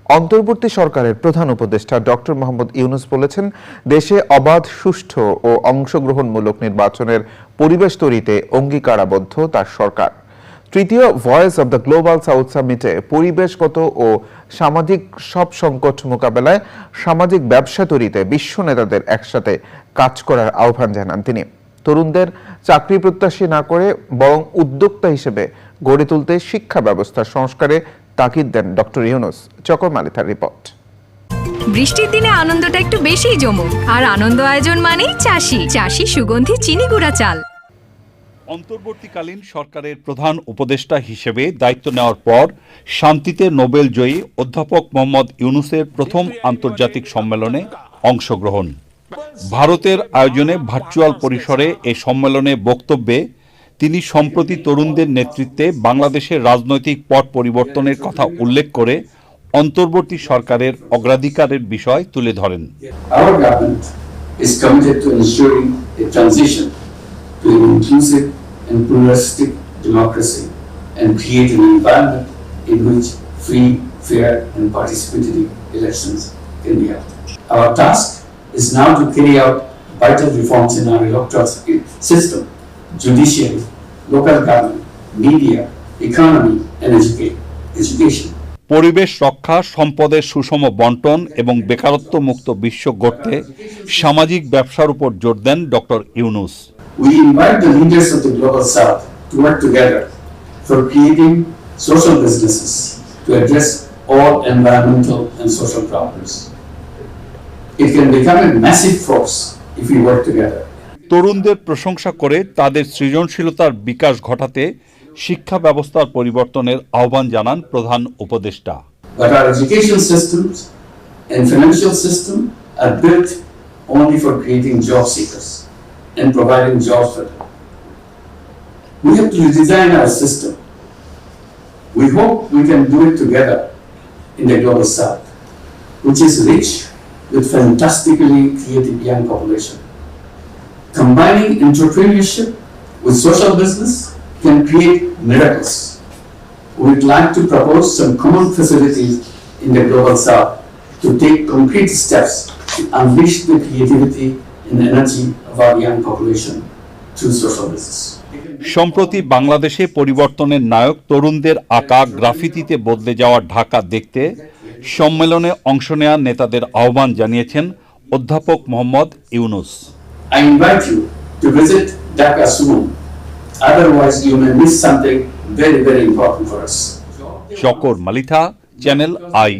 অন্তর্বর্তী সরকারের প্রধান উপদেষ্টা ডক্টর মোহাম্মদ ইউনূস বলেছেন, দেশে অবাধ, সুষ্ঠু ও অংশগ্রহণমূলক নির্বাচনের পরিবেশ তৈরিতে অঙ্গীকারাবদ্ধ তার সরকার। তৃতীয় voice of the global south সামিটে পরিবেশগত ও সামাজিক সব সংকট মোকাবেলায় সামাজিক ব্যবসা তৈরিতে বিশ্ব নেতাদের একসাথে কাজ করার আহ্বান জানান তিনি। তরুণদের চাকরি প্রত্যাশী না করে বরং উদ্যোক্তা হিসেবে গড়ে তুলতে শিক্ষা ব্যবস্থার সংস্কারে তাগিদ দেন ডক্টর ইউনূস। চকর মালিথার রিপোর্ট। বৃষ্টির দিনে আনন্দটা একটু বেশিই জমুক, আর আনন্দ আয়োজন মানেই চাষি সুগন্ধি চিনি গুঁড়া চাল। অন্তর্বর্তীকালীন সরকারের প্রধান উপদেষ্টা হিসেবে দায়িত্ব নেওয়ার পর শান্তিতে নোবেল জয়ী অধ্যাপক মোহাম্মদ ইউনূসের প্রথম আন্তর্জাতিক সম্মেলনে অংশগ্রহণ। ভারতের আয়োজনে ভার্চুয়াল পরিসরে এ সম্মেলনে বক্তব্যে তিনি সম্প্রতি তরুণদের নেতৃত্বে বাংলাদেশের রাজনৈতিক পট পরিবর্তনের কথা উল্লেখ করে অন্তর্বর্তী সরকারের অগ্রাধিকারের বিষয় তুলে ধরেন। Our government is committed to ensuring a transition to an inclusive and pluralistic democracy and create an environment in which free, fair and participatory elections can be held. Our task is now to carry out vital reforms in our electoral system, judiciary, local government, media, economy and education. পরিবেশ রক্ষা, সম্পদের সুষম বন্টন এবং বেকারত্ব মুক্ত বিশ্ব গড়তে সামাজিক ব্যবসার উপর জোর দেন doctor Yunus. We invite the leaders of the Global South to work together for creating social businesses to address all environmental and social problems. It can become a massive force if we work together. তরুণদের প্রশংসা করে তাদের সৃজনশীলতার বিকাশ ঘটাতে শিক্ষা ব্যবস্থার পরিবর্তনের আহ্বান জানান প্রধান উপদেষ্টা। But our education systems and financial system are built only for creating job seekers and providing jobs for them. We have to redesign our system. We hope we can do it together in the Global South, which is rich with fantastically creative young population. Combining entrepreneurship with social business can create miracles. We'd like to propose some common facilities in the Global South to take concrete steps to unleash the creativity and energy of our young population through social business. সম্প্রতি বাংলাদেশে পরিবর্তনের নায়ক তরুণদের আঁকা গ্রাফিতিতে বদলে যাওয়া ঢাকা দেখতে সম্মেলনে অংশ নেওয়া নেতাদের আহ্বান জানিয়েছেন অধ্যাপক Mohammad Yunus. I invite you to visit Dhaka soon. Otherwise, you may miss something very, very important for us. চকর মালিথা, চ্যানেল আই।